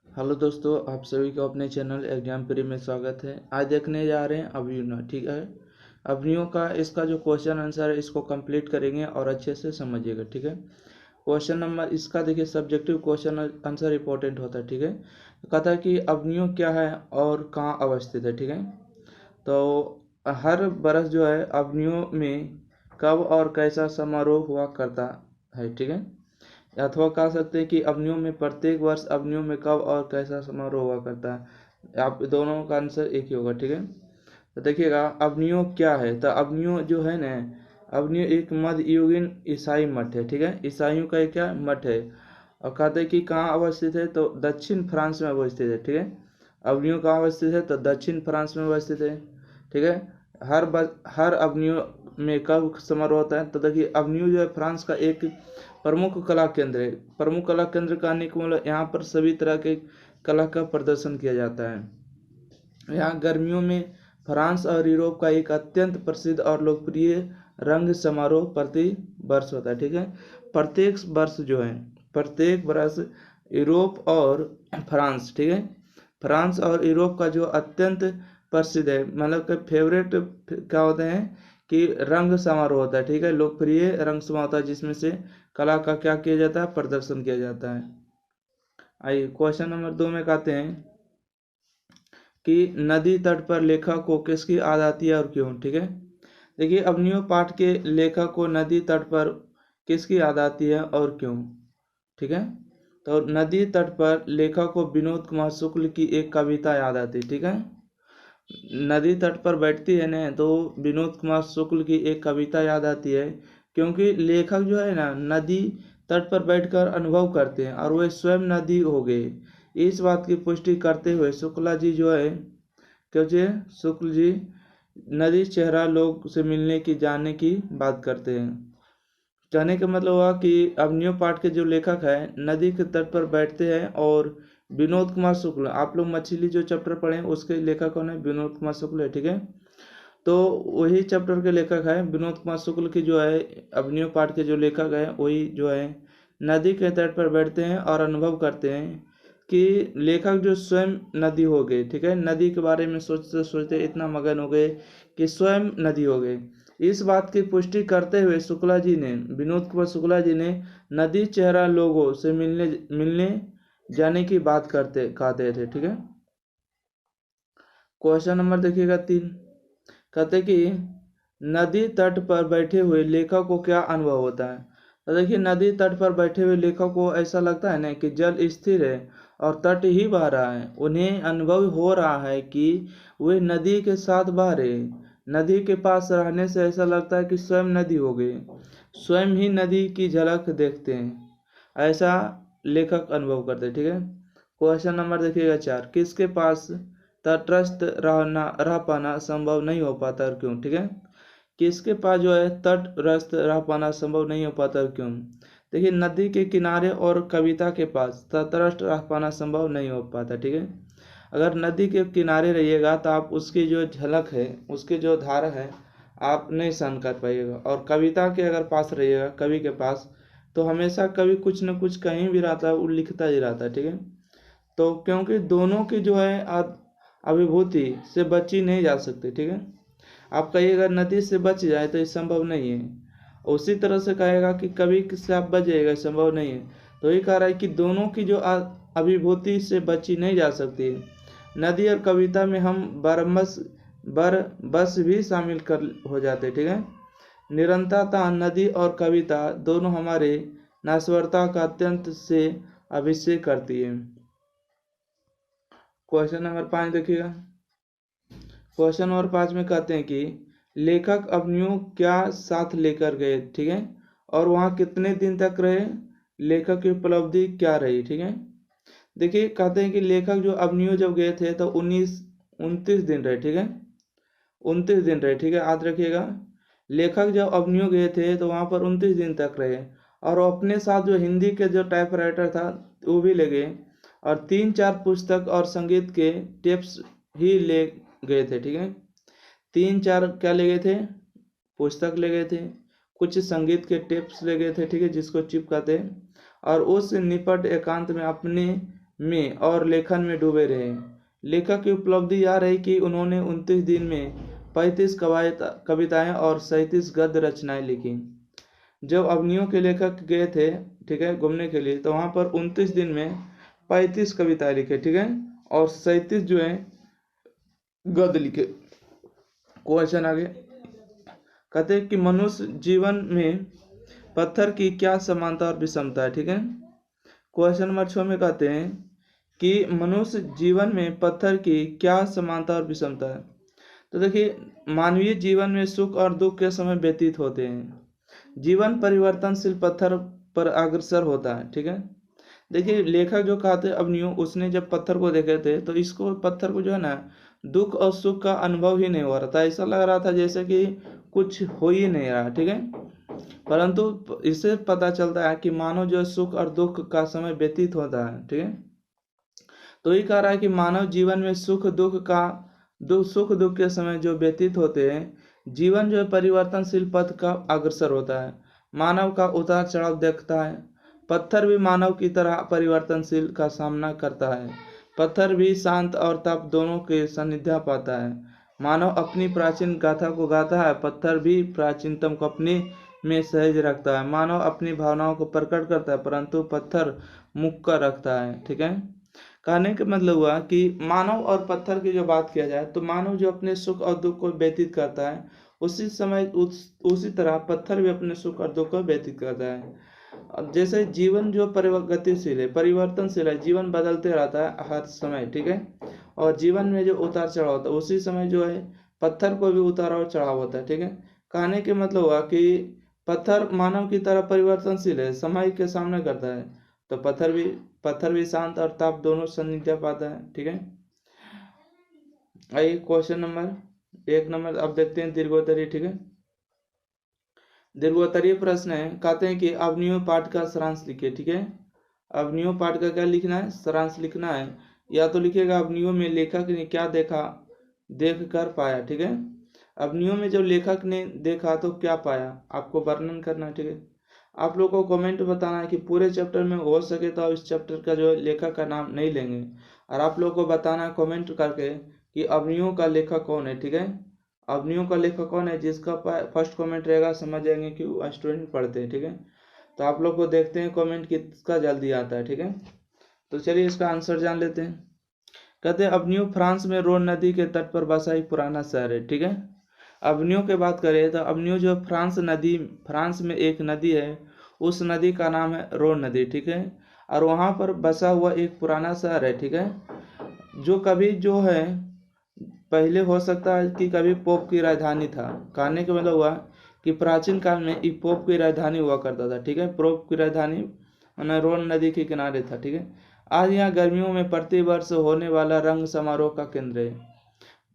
Hello दोस्तों, आप सभी को अपने चैनल एग्जाम प्री में स्वागत है। आज देखने जा रहे हैं अवयव, ठीक है। अवयवों का इसका जो क्वेश्चन आंसर है इसको कंप्लीट करेंगे और अच्छे से समझिएगा, ठीक है। क्वेश्चन नंबर इसका देखिए, सब्जेक्टिव क्वेश्चन आंसर इंपॉर्टेंट होता है, ठीक है। तो कहता है कि अवयव क्या है और कहाँ अवस्थित है, ठीक है। तो हर बरस जो है अवयवों में कब और कैसा समारोह हुआ करता है, ठीक है। अथवा कह सकते हैं कि अवनियों में प्रत्येक वर्ष अवनियों में कब और कैसा समारोह हुआ करता है। आप दोनों का आंसर एक ही होगा, ठीक है। तो देखिएगा, अवनियों क्या है। तो अवनियों जो है ना, अवनियों एक मध्ययुगीन ईसाई मठ है, ठीक है। ईसाइयों का एक क्या मठ है। और कहते हैं कि कहाँ अवस्थित है, तो दक्षिण फ्रांस में अवस्थित है, ठीक है। अवनियों कहाँ अवस्थित है, तो दक्षिण फ्रांस में अवस्थित है, ठीक है। हर अवनियों में कब समारोह होता है, तो देखिए अवनियों जो है फ्रांस का एक प्रमुख कला केंद्र है। प्रमुख कला केंद्र कहने को मतलब यहाँ पर सभी तरह के कला का प्रदर्शन किया जाता है। यहाँ गर्मियों में फ्रांस और यूरोप का एक अत्यंत प्रसिद्ध और लोकप्रिय रंग समारोह प्रति वर्ष होता है, ठीक है। प्रत्येक वर्ष जो है, प्रत्येक वर्ष यूरोप और फ्रांस, ठीक है, फ्रांस और यूरोप का जो अत्यंत प्रसिद्ध है, मतलब कि फेवरेट क्या होते हैं कि रंग समारोह होता है, ठीक है। लोकप्रिय रंग समारोह होता है जिसमें से कला का क्या किया जाता है, प्रदर्शन किया जाता है। आइए क्वेश्चन नंबर 2 में कहते हैं कि नदी तट पर लेखक को किसकी याद आती है और क्यों, ठीक है। देखिए, अवनियों पाठ के लेखक को नदी तट पर किसकी याद आती है और क्यों, ठीक है। तो नदी तट पर लेखक को विनोद कुमार शुक्ल की एक कविता याद आती है, ठीक है। नदी तट पर बैठती है ना, तो विनोद कुमार शुक्ल की एक कविता याद आती है, क्योंकि लेखक जो है ना नदी तट पर बैठकर अनुभव करते हैं और वे स्वयं नदी हो गए। इस बात की पुष्टि करते हुए शुक्ला जी जो है, क्योंकि शुक्ल जी नदी चेहरा लोग से मिलने की जानने की बात करते हैं। कहने का मतलब हुआ कि अवनियों पाठ के जो लेखक है नदी के तट पर बैठते हैं, और विनोद कुमार शुक्ल, आप लोग मछली जो चैप्टर पढ़े हैं उसके लेखक कौन है, विनोद कुमार शुक्ल है, ठीक है। तो वही चैप्टर के लेखक है विनोद कुमार शुक्ल की जो है, अवनियों पाठ के जो लेखक है वही जो है नदी के तट पर बैठते हैं और अनुभव करते हैं कि लेखक जो स्वयं नदी हो गए, ठीक है। नदी के बारे में सोचते सोचते इतना मगन हो गए कि स्वयं नदी हो गए। इस बात की पुष्टि करते हुए शुक्ला जी ने, विनोद कुमार शुक्ला जी ने नदी चेहरा लोगों से मिलने मिलने जाने की बात करते कहते थे, ठीक है। क्वेश्चन नंबर देखिएगा 3, कहते कि नदी तट पर बैठे हुए लेखक को क्या अनुभव होता है। तो देखिए, नदी तट पर बैठे हुए लेखक को ऐसा लगता है ना कि जल स्थिर है और तट ही बह रहा है। उन्हें अनुभव हो रहा है कि वे नदी के साथ बह रहे हैं। नदी के पास रहने से ऐसा लगता है कि स्वयं नदी हो गए, स्वयं ही नदी की झलक देखते हैं, ऐसा लेखक अनुभव करते हैं, ठीक है। क्वेश्चन नंबर देखिएगा 4, किसके पास तटस्थ रह पाना संभव नहीं हो पाता और क्यों, ठीक है। किसके पास जो है तटस्थ रह पाना संभव नहीं हो पाता और क्यों। देखिए, नदी के किनारे और कविता के पास तटस्थ रह पाना संभव नहीं हो पाता, ठीक है। अगर नदी के किनारे रहिएगा तो आप उसकी जो झलक है, उसकी जो धारा है, आप नहीं सहन कर पाइएगा। और कविता के अगर पास रहिएगा, कवि के पास, तो हमेशा कवि कुछ न कुछ कहीं भी रहता है, वो लिखता ही रहता है, ठीक है। तो क्योंकि दोनों की जो है अभिभूति से बची नहीं जा सकती, ठीक है। आप कहिएगा नदी से बच जाए तो ये संभव नहीं है, उसी तरह से कहेगा कि कवि से आप बच जाएगा, संभव नहीं है। तो ये कह रहा है कि दोनों की जो अभिभूति से बची नहीं जा सकती है। नदी और कविता में हम बस भी शामिल कर हो जाते, ठीक है। निरंतरता नदी और कविता दोनों हमारे नश्वरता का अत्यंत से अभिषेक करती है। क्वेश्चन नंबर 5 देखिएगा। क्वेश्चन नंबर 5 में कहते हैं कि लेखक अवनियों क्या साथ लेकर गए, ठीक है, और वहाँ कितने दिन तक रहे, लेखक की उपलब्धि क्या रही, ठीक है। देखिए, कहते हैं कि लेखक जो अवनियों जब गए थे तो 29 दिन रहे, ठीक है, 29 दिन रहे, ठीक है, याद रखिएगा। लेखक जब अवनियों गए थे तो वहाँ पर 29 दिन तक रहे, और वो अपने साथ जो हिंदी के जो टाइपराइटर था वो भी ले गए, और 3-4 पुस्तक और संगीत के टेप्स ही ले गए थे, ठीक है। 3-4 क्या ले गए थे, पुस्तक ले गए थे, कुछ संगीत के टेप्स ले गए थे, ठीक है, जिसको चिपकाते, और उस निपट एकांत में अपने में और लेखन में डूबे रहे। लेखक की उपलब्धि यह रही कि उन्होंने 29 दिन में 35 कविताएं और 37 गद्य रचनाएं लिखी। जब अवनियों के लेखक गए थे, ठीक है, घूमने के लिए, तो वहां पर 29 दिन में 35 कविताएं लिखे, ठीक है, और 37 जो है गद्य लिखे। क्वेश्चन आगे कहते हैं कि मनुष्य जीवन में पत्थर की क्या समानता और विषमता है, ठीक है। क्वेश्चन नंबर 6 में कहते हैं कि मनुष्य जीवन में पत्थर की क्या समानता और विषमता है। तो देखिए, मानवीय जीवन में सुख और दुख के समय व्यतीत होते हैं। जीवन परिवर्तनशील पत्थर पर अग्रसर होता है, ठीक है। देखिए, लेखक जो कहते अवनियों, उसने जब पत्थर को देखे थे तो इसको पत्थर को जो है ना दुख और सुख का अनुभव ही नहीं हो रहा था। ऐसा लग रहा था जैसे कि कुछ हो ही नहीं रहा, ठीक है। परंतु इससे पता चलता है कि मानव जो सुख और दुख का समय व्यतीत होता है, ठीक है। तो ये कह रहा है कि मानव जीवन में सुख दुख के समय जो व्यतीत होते हैं, जीवन जो है परिवर्तनशील पथ का अग्रसर होता है। मानव का उतार चढ़ाव देखता है। पत्थर भी मानव की तरह परिवर्तनशील का सामना करता है। पत्थर भी शांत और तप दोनों के सानिध्य पाता है। मानव अपनी प्राचीन गाथा को गाता है, पत्थर भी प्राचीनतम को अपने में सहज रखता है। मानव अपनी भावनाओं को प्रकट करता है, परंतु पत्थर मुख कर रखता है, ठीक है। कहने का मतलब हुआ कि मानव और पत्थर की जो बात किया जाए तो मानव जो अपने सुख और दुख को व्यतीत करता है, उसी तरह पत्थर भी अपने सुख और दुख को व्यतीत करता है। अब जैसे जीवन जो गतिशील है, परिवर्तनशील है, जीवन बदलते रहता है हर समय, ठीक है। और जीवन में जो उतार चढ़ाव होता है, उसी समय जो है पत्थर को भी उतार और चढ़ाव होता है, ठीक है। कहने के मतलब हुआ कि पत्थर मानव की तरह परिवर्तनशील है, समय के सामना करता है। तो पत्थर भी शांत और ताप दोनों सानिध्य पाता है, ठीक है। आइए क्वेश्चन नंबर 1 अब देखते हैं दीर्घोत्तरीय, ठीक है। दीर्घोत्तरीय प्रश्न है, कहते हैं कि अवनियों पाठ का सारांश लिखिए, ठीक है। अवनियों पाठ का क्या लिखना है? सारांश लिखना है। या तो लिखिएगा अवनियों में लेखक ने क्या देख कर पाया, ठीक है। अवनियों में जब लेखक ने देखा तो क्या पाया, आपको वर्णन करना है, ठीक है। आप लोगों को कमेंट बताना है कि पूरे चैप्टर में हो सके तो इस चैप्टर का जो लेखक का नाम नहीं लेंगे, और आप लोगों को बताना है कमेंट करके कि अवनियों का लेखक कौन है, ठीक है। अवनियों का लेखक कौन है, जिसका फर्स्ट कमेंट रहेगा समझ जाएंगे कि वो स्टूडेंट पढ़ते हैं, ठीक है। तो आप लोग को देखते हैं कमेंट किसका जल्दी आता है, ठीक है। तो चलिए इसका आंसर जान लेते हैं। कहते हैं अवनियों फ्रांस में रोन नदी के तट पर बसा एक पुराना शहर है, ठीक है। अवनियों की बात करें तो अवनियों जो फ्रांस में एक नदी है, उस नदी का नाम है रोन नदी, ठीक है। और वहाँ पर बसा हुआ एक पुराना शहर है, ठीक है, जो कभी जो है पहले हो सकता है कि कभी पोप की राजधानी था। कहने का मतलब हुआ कि प्राचीन काल में एक पोप की राजधानी हुआ करता था, ठीक है। पोप की राजधानी रोन नदी के किनारे था, ठीक है। आज यहाँ गर्मियों में प्रतिवर्ष होने वाला रंग समारोह का केंद्र है।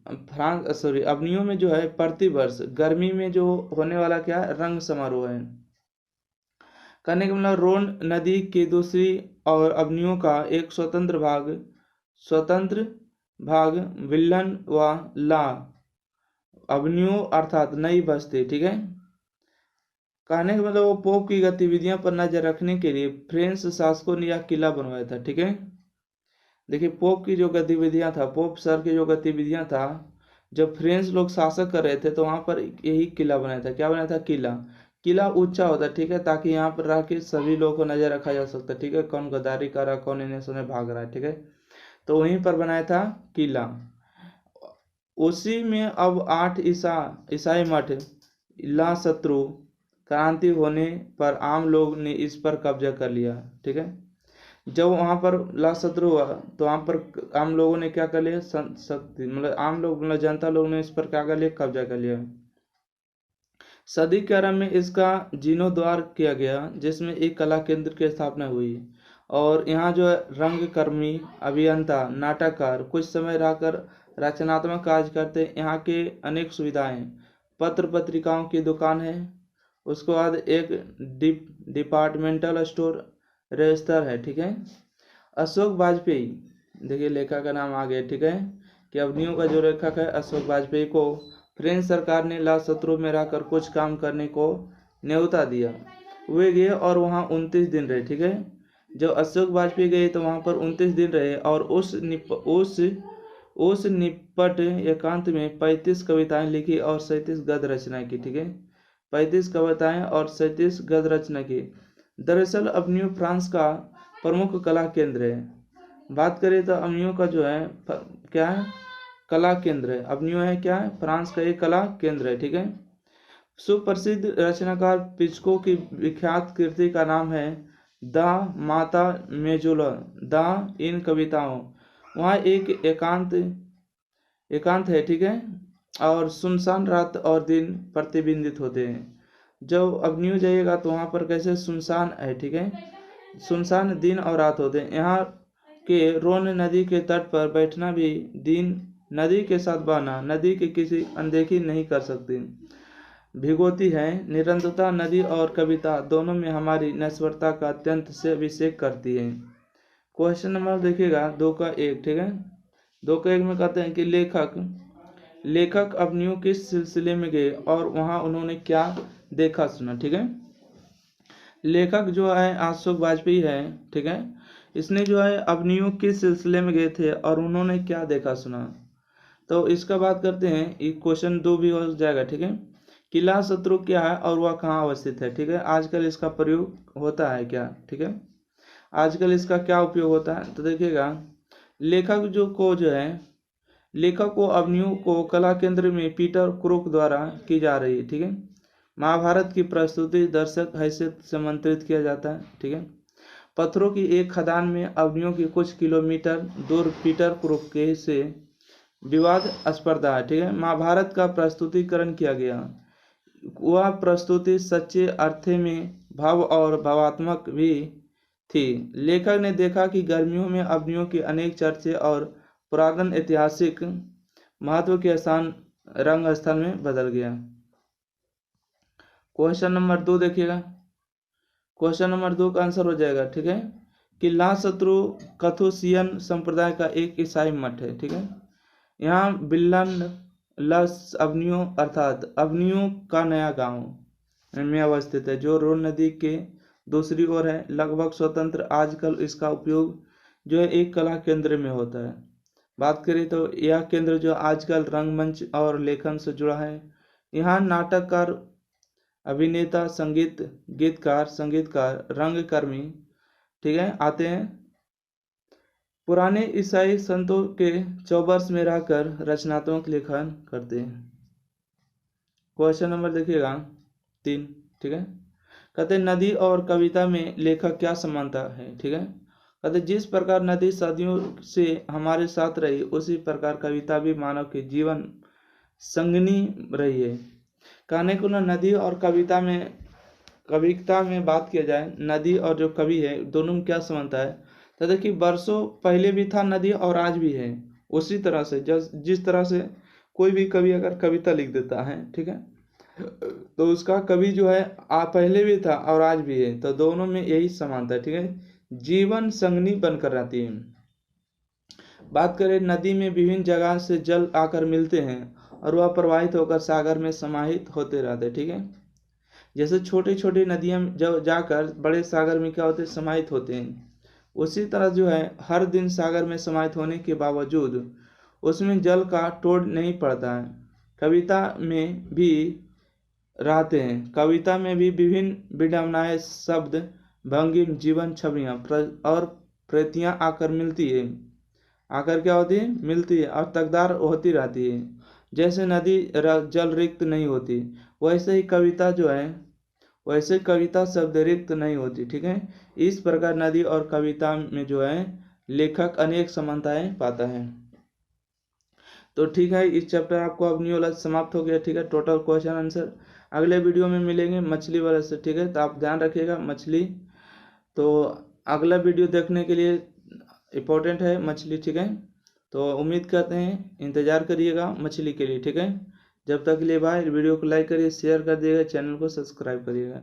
अवनियों में जो है प्रतिवर्ष गर्मी में जो होने वाला क्या है, रंग समारोह है। कहने का मतलब रोन नदी की दूसरी और अवनियों का एक स्वतंत्र भाग विल्लन व ला अवनियों अर्थात नई बस्ती, ठीक है। कहने का मतलब वो पोप की गतिविधियों पर नजर रखने के लिए फ्रेंच शासकों ने यह किला बनवाया था, ठीक है। देखिए पोप की जो गतिविधियां था, पोप सर की जो गतिविधियां था, जब फ्रेंच लोग शासक कर रहे थे तो वहां पर यही किला बनाया था। क्या बनाया था? किला ऊंचा होता है, ठीक है, ताकि यहाँ पर रह के सभी लोगों को नजर रखा जा सकता है, ठीक है, कौन गद्दारी कर रहा है, कौन इन्हें सुने भाग रहा है, ठीक है। तो वहीं पर बनाया था किला। उसी में अब 8 ईसाई मठ ला शत्रु क्रांति होने पर आम लोग ने इस पर कब्जा कर लिया, ठीक है। जब वहां पर ला शत्रु हुआ तो वहां पर आम लोगों ने क्या कर लिया, मतलब आम लोग मतलब जनता लोग ने इस पर क्या कर लिया, कब्जा कर लिया। सदी के आरंभ में इसका जीर्णोद्धार किया गया, जिसमें एक कला केंद्र की स्थापना हुई और यहाँ जो है रंगकर्मी, अभियंता, नाटककार कुछ समय रहकर रचनात्मक कार्य करते। यहाँ के अनेक सुविधाएं, पत्र पत्रिकाओं की दुकान है, उसके बाद एक डिपार्टमेंटल स्टोर रजिस्टर है, ठीक है। अशोक वाजपेयी, देखिए लेखक का नाम आ गया, ठीक है, कि अवनियों का जो लेखक है अशोक वाजपेयी को फ्रेंच सरकार ने ला शत्रु में रहकर कुछ काम करने को न्योता दिया। वे गए और वहाँ 29 दिन रहे, ठीक है। जब अशोक वाजपेयी गए तो वहाँ पर 29 दिन रहे और उस निपट एकांत में 35 कविताएं लिखी और 37 गद्य रचना की। ठीक है, 35 कविताएं और 37 गद्य रचना की। दरअसल अवन्यू फ्रांस का प्रमुख कला केंद्र है। बात करें तो अवन्यू का जो है क्या है, कला केंद्र है। अवन्यू है क्या है, फ्रांस का एक कला केंद्र है। ठीक है, सुप्रसिद्ध रचनाकार पिस्को की विख्यात कृति का नाम है द माता मेजुला द इन कविताओं। वहाँ एक एकांत है। ठीक है, और सुनसान रात और दिन प्रतिबिंबित होते हैं। जब अवन्यू जाइएगा तो वहाँ पर कैसे सुनसान है। ठीक है, सुनसान दिन और रात होते हैं। यहाँ के रोन नदी के तट पर बैठना भी दिन नदी के साथ बहना नदी की किसी अनदेखी नहीं कर सकती, भिगोती है। निरंतरता नदी और कविता दोनों में हमारी नश्वरता का अत्यंत से अभिषेक करती है। क्वेश्चन नंबर देखिएगा 2 का 1। ठीक है, 2 का 1 में कहते हैं कि लेखक अवन्यू किस सिलसिले में गए और वहाँ उन्होंने क्या देखा सुना। ठीक है, लेखक जो है अशोक वाजपेयी है। ठीक है, इसने जो है अवन्यू किस सिलसिले में गए थे और उन्होंने क्या देखा सुना। तो इसका बात करते हैं, ये क्वेश्चन 2 भी हो जाएगा। ठीक है, किला शत्रु क्या है और वह कहाँ अवस्थित है। ठीक है, आजकल इसका प्रयोग होता है क्या। ठीक है, आजकल इसका क्या उपयोग होता है। तो देखिएगा, लेखक को अवन्यू को कला केंद्र में पीटर क्रूक द्वारा की जा रही है। ठीक है, महाभारत की प्रस्तुति दर्शक हैसियत से आमंत्रित किया जाता है। ठीक है, पत्थरों की एक खदान में अवन्यू की कुछ किलोमीटर दूर पीटर क्रूक के से विवाद स्पर्धा है। ठीक है, महाभारत का प्रस्तुतिकरण किया गया। वह प्रस्तुति सच्चे अर्थ में भाव और भावात्मक भी थी। लेखक ने देखा कि गर्मियों में अवन्यू के अनेक चर्चे और पुरातन ऐतिहासिक महत्व के स्थान रंग स्थल में बदल गया। क्वेश्चन नंबर 2 देखिएगा, क्वेश्चन नंबर 2 का आंसर हो जाएगा। ठीक है, कि ला शत्रु कथुसियन संप्रदाय का एक ईसाई मठ है। ठीक है, यहाँ बिल्लन लस अवन्यू अर्थात अवन्यू का नया गांव में अवस्थित है, जो रोन नदी के दूसरी ओर है। लगभग स्वतंत्र आजकल इसका उपयोग जो है एक कला केंद्र में होता है। बात करें तो यह केंद्र जो आजकल रंगमंच और लेखन से जुड़ा है। यहाँ नाटककार, अभिनेता, संगीतकार, रंगकर्मी, ठीक है, आते हैं। पुराने ईसाई संतों के चौबर्ष में रहकर रचनात्मक लेखन करते हैं। क्वेश्चन नंबर देखिएगा 3। ठीक है, कहते हैं नदी और कविता में लेखक क्या समानता है। ठीक है, कहते जिस प्रकार नदी सदियों से हमारे साथ रही उसी प्रकार कविता भी मानव के जीवन संगनी रही है। कहने को ना नदी और कविता में बात किया जाए, नदी और जो कवि है दोनों में क्या समानता है। तो देखिए, वर्षों पहले भी था नदी और आज भी है। उसी तरह से जिस तरह से कोई भी कवि अगर कविता लिख देता है, ठीक है, तो उसका कवि जो है पहले भी था और आज भी है, तो दोनों में यही समानता है। ठीक है, जीवन संगनी बनकर रहती है। बात करें, नदी में विभिन्न जगह से जल आकर मिलते हैं और वह प्रवाहित होकर सागर में समाहित होते रहते हैं। ठीक है, जैसे छोटी छोटी नदियां जब जाकर बड़े सागर में क्या होते हैं, समाहित होते हैं, उसी तरह जो है हर दिन सागर में समाहित होने के बावजूद उसमें जल का तोड़ नहीं पड़ता है। कविता में भी रहते हैं, कविता में भी विभिन्न विडंबनाएं, शब्द भंगी, जीवन छवियां और प्रतियां आकर मिलती है, आकर क्या होती है, मिलती है और तकदार होती रहती है। जैसे नदी जल रिक्त नहीं होती, वैसे ही कविता जो है, वैसे कविता शब्द रिक्त नहीं होती। ठीक है, इस प्रकार नदी और कविता में जो है लेखक अनेक समानताएं पाता है। तो ठीक है, इस चैप्टर आपको अवन्यू वाला समाप्त हो गया। ठीक है, टोटल क्वेश्चन आंसर अगले वीडियो में मिलेंगे मछली वाले से। ठीक है, तो आप ध्यान रखिएगा मछली, तो अगला वीडियो देखने के लिए इम्पोर्टेंट है मछली। ठीक है, तो उम्मीद करते हैं इंतजार करिएगा मछली के लिए। ठीक है, जब तक के लिए बाय। वीडियो को लाइक करिए, शेयर कर दिएगा, चैनल को सब्सक्राइब करिएगा।